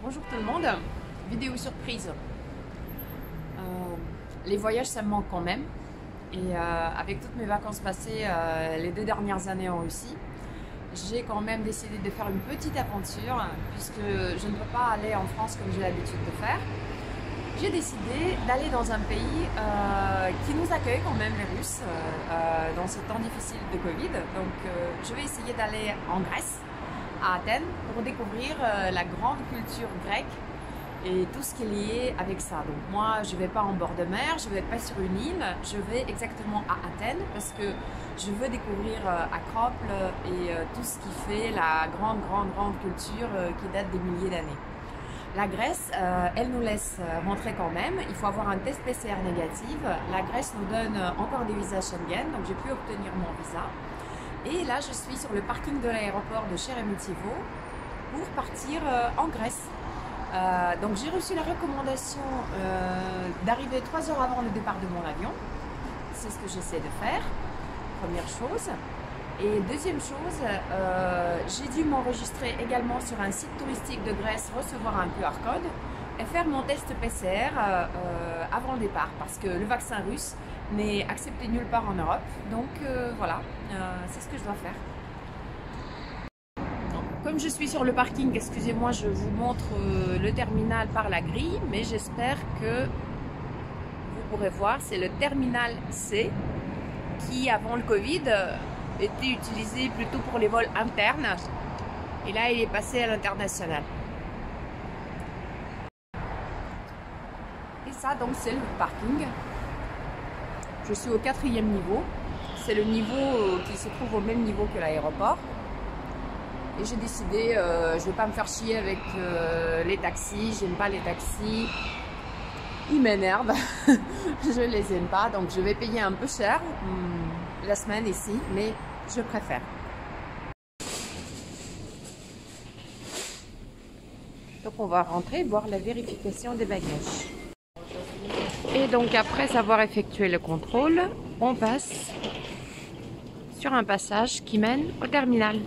Bonjour tout le monde, vidéo surprise. Les voyages ça me manque quand même et avec toutes mes vacances passées les 2 dernières années en Russie, j'ai quand même décidé de faire une petite aventure puisque je ne peux pas aller en France comme j'ai l'habitude de faire. J'ai décidé d'aller dans un pays qui nous accueille quand même, les Russes, dans ce temps difficile de Covid. Donc je vais essayer d'aller en Grèce, à Athènes, pour découvrir la grande culture grecque et tout ce qui est lié avec ça. Donc moi je ne vais pas en bord de mer, je ne vais pas sur une île, je vais exactement à Athènes parce que je veux découvrir Acrople et tout ce qui fait la grande culture qui date des milliers d'années. La Grèce, elle nous laisse rentrer quand même, il faut avoir un test PCR négatif. La Grèce nous donne encore des visas Schengen, donc j'ai pu obtenir mon visa. Et là, je suis sur le parking de l'aéroport de Sheremetyevo pour partir en Grèce. Donc j'ai reçu la recommandation d'arriver 3 heures avant le départ de mon avion. C'est ce que j'essaie de faire, première chose. Et deuxième chose, j'ai dû m'enregistrer également sur un site touristique de Grèce, recevoir un QR code et faire mon test PCR avant le départ parce que le vaccin russe n'est accepté nulle part en Europe. Donc voilà, c'est ce que je dois faire. Comme je suis sur le parking, excusez-moi, je vous montre le terminal par la grille, mais j'espère que vous pourrez voir, c'est le terminal C qui, avant le Covid, était utilisé plutôt pour les vols internes. Et là, il est passé à l'international. Et ça, donc, c'est le parking. Je suis au 4e niveau. C'est le niveau qui se trouve au même niveau que l'aéroport. Et j'ai décidé, je ne vais pas me faire chier avec les taxis. J'aime pas les taxis. Ils m'énervent. Je les aime pas. Donc, je vais payer un peu cher la semaine ici, mais je préfère. Donc, on va rentrer voir la vérification des bagages. Et donc, après avoir effectué le contrôle, on passe sur un passage qui mène au terminal.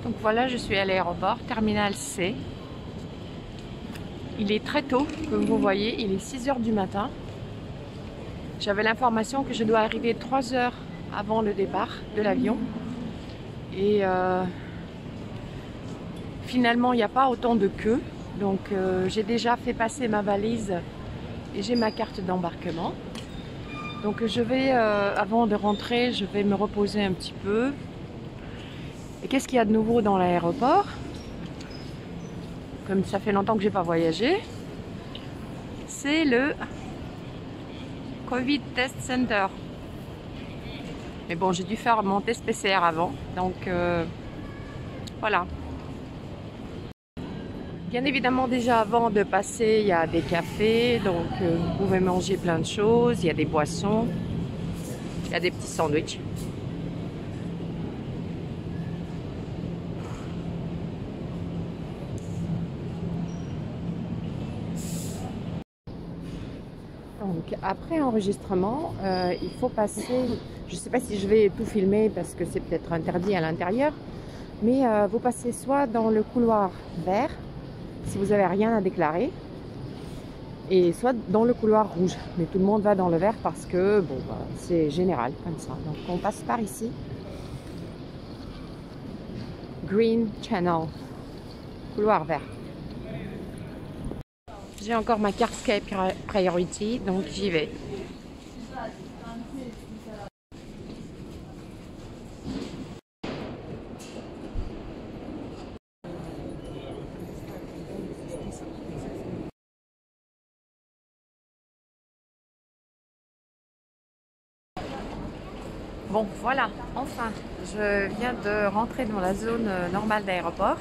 Donc voilà, je suis à l'aéroport, terminal C. Il est très tôt, comme vous voyez, il est 6 h du matin. J'avais l'information que je dois arriver 3 heures avant le départ de l'avion. Et finalement, il n'y a pas autant de queue. Donc j'ai déjà fait passer ma valise et j'ai ma carte d'embarquement. Donc je vais, avant de rentrer, je vais me reposer un petit peu. Et qu'est-ce qu'il y a de nouveau dans l'aéroport? Comme ça fait longtemps que j'ai pas voyagé, c'est le Covid Test Center. Mais bon, j'ai dû faire mon test PCR avant, donc voilà. Bien évidemment, déjà avant de passer, il y a des cafés, donc vous pouvez manger plein de choses, il y a des boissons, il y a des petits sandwichs. Donc après enregistrement, il faut passer, je ne sais pas si je vais tout filmer parce que c'est peut-être interdit à l'intérieur, mais vous passez soit dans le couloir vert, si vous n'avez rien à déclarer, et soit dans le couloir rouge. Mais tout le monde va dans le vert parce que bon, c'est général comme ça. Donc on passe par ici. Green Channel, couloir vert. J'ai encore ma carte Skype Priority, donc j'y vais. Bon, voilà, enfin, je viens de rentrer dans la zone normale d'aéroport.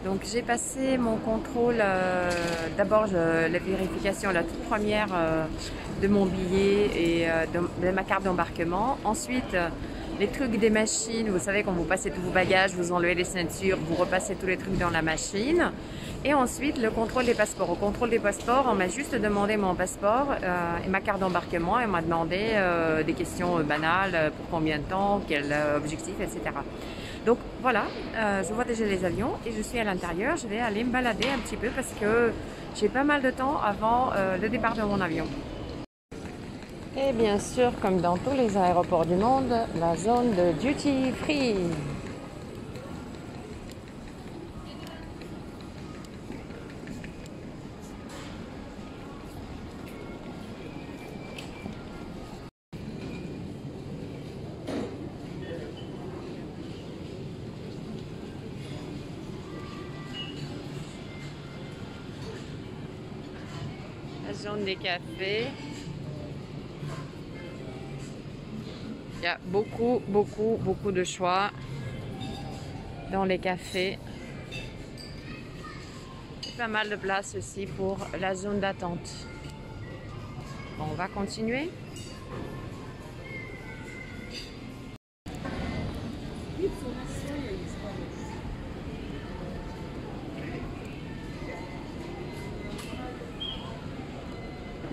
Donc j'ai passé mon contrôle, d'abord la vérification, la toute première de mon billet et de ma carte d'embarquement. Ensuite, les trucs des machines, vous savez quand vous passez tous vos bagages, vous enlevez les ceintures, vous repassez tous les trucs dans la machine. Et ensuite, le contrôle des passeports. Au contrôle des passeports, on m'a juste demandé mon passeport et ma carte d'embarquement. Et on m'a demandé des questions banales, pour combien de temps, quel objectif, etc. Donc voilà, je vois déjà les avions et je suis à l'intérieur. Je vais aller me balader un petit peu parce que j'ai pas mal de temps avant le départ de mon avion. Et bien sûr, comme dans tous les aéroports du monde, la zone de duty free. La zone des cafés. Il y a beaucoup de choix dans les cafés. Et pas mal de place aussi pour la zone d'attente. Bon, on va continuer.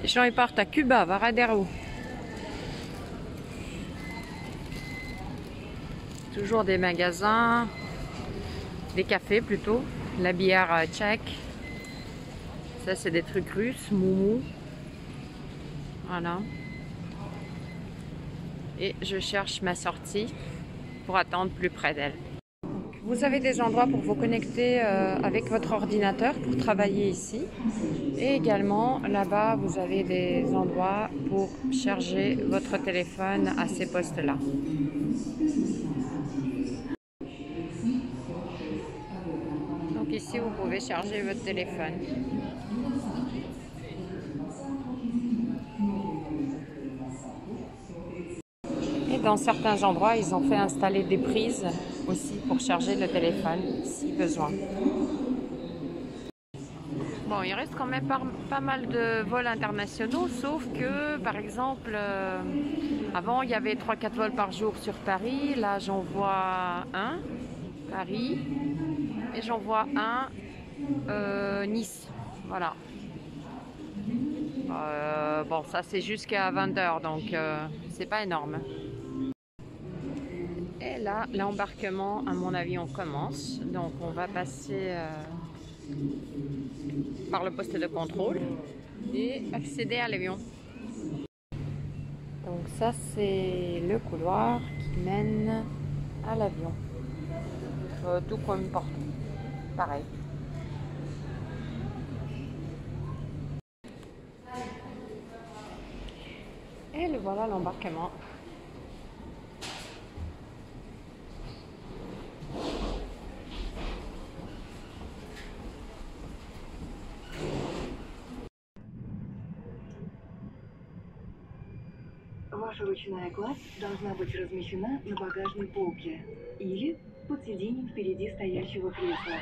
Les gens ils partent à Cuba, Varadero. Toujours des magasins, des cafés plutôt, la bière tchèque. Ça c'est des trucs russes, moumou. Voilà. Et je cherche ma sortie pour attendre plus près d'elle. Vous avez des endroits pour vous connecter avec votre ordinateur pour travailler ici. Et également, là-bas, vous avez des endroits pour charger votre téléphone à ces postes-là. Donc ici, vous pouvez charger votre téléphone. Et dans certains endroits, ils ont fait installer des prises aussi pour charger le téléphone si besoin. Bon, il reste quand même pas mal de vols internationaux, sauf que, par exemple, avant, il y avait 3-4 vols par jour sur Paris. Là, j'en vois un, Paris, et j'en vois un, Nice. Voilà. Bon, ça, c'est jusqu'à 20h, donc c'est pas énorme. Et là, l'embarquement à mon avion commence. Donc, on va passer par le poste de contrôle et accéder à l'avion. Donc ça c'est le couloir qui mène à l'avion. Tout comme partout, pareil. Et le voilà l'embarquement. Ваша ручная кладь должна быть размещена на багажной полке или под сиденьем впереди стоящего кресла.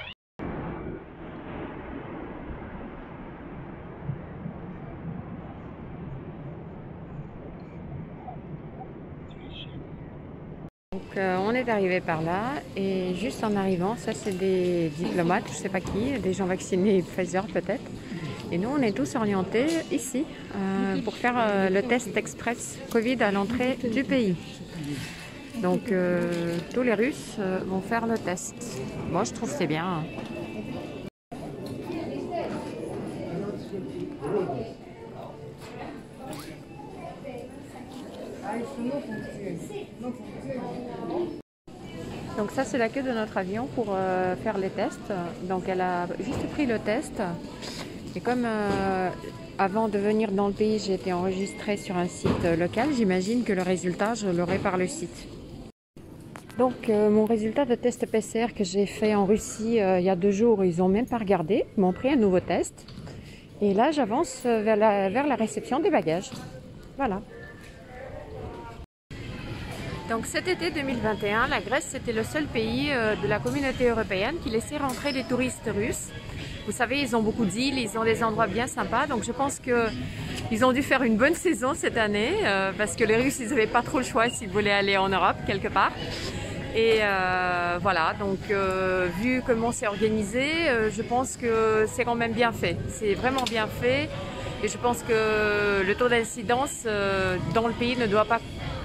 Donc on est arrivé par là et juste en arrivant, ça c'est des diplomates, je sais pas qui, des gens vaccinés Pfizer peut-être. Et nous on est tous orientés ici pour faire le test express Covid à l'entrée du pays. Donc tous les Russes vont faire le test. Moi je trouve que c'est bien. Donc ça c'est la queue de notre avion pour faire les tests. Donc elle a juste pris le test. Et comme avant de venir dans le pays j'ai été enregistrée sur un site local, j'imagine que le résultat je l'aurai par le site. Donc mon résultat de test PCR que j'ai fait en Russie il y a 2 jours, ils n'ont même pas regardé, ils m'ont pris un nouveau test. Et là j'avance vers la réception des bagages. Voilà. Donc cet été 2021, la Grèce c'était le seul pays de la communauté européenne qui laissait rentrer les touristes russes. Vous savez, ils ont beaucoup d'îles, ils ont des endroits bien sympas, donc je pense qu'ils ont dû faire une bonne saison cette année parce que les Russes, ils n'avaient pas trop le choix s'ils voulaient aller en Europe quelque part. Et voilà, donc vu comment c'est organisé, je pense que c'est quand même bien fait. C'est vraiment bien fait. Et je pense que le taux d'incidence dans le pays ne doit pas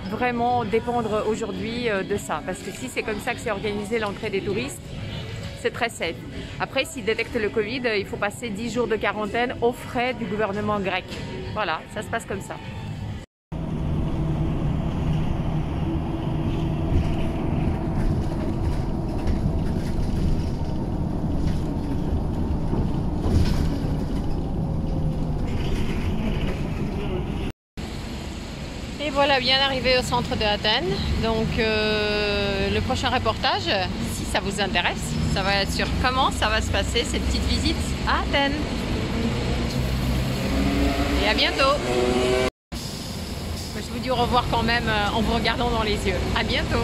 vraiment dépendre aujourd'hui de ça. Parce que si c'est comme ça que c'est organisé l'entrée des touristes, c'est très safe. Après, s'ils détectent le Covid, il faut passer 10 jours de quarantaine aux frais du gouvernement grec. Voilà, ça se passe comme ça. Et voilà, bien arrivé au centre de Athènes. Donc le prochain reportage, si ça vous intéresse, ça va être sur comment ça va se passer cette petite visite à Athènes. Et à bientôt. Je vous dis au revoir quand même en vous regardant dans les yeux. À bientôt.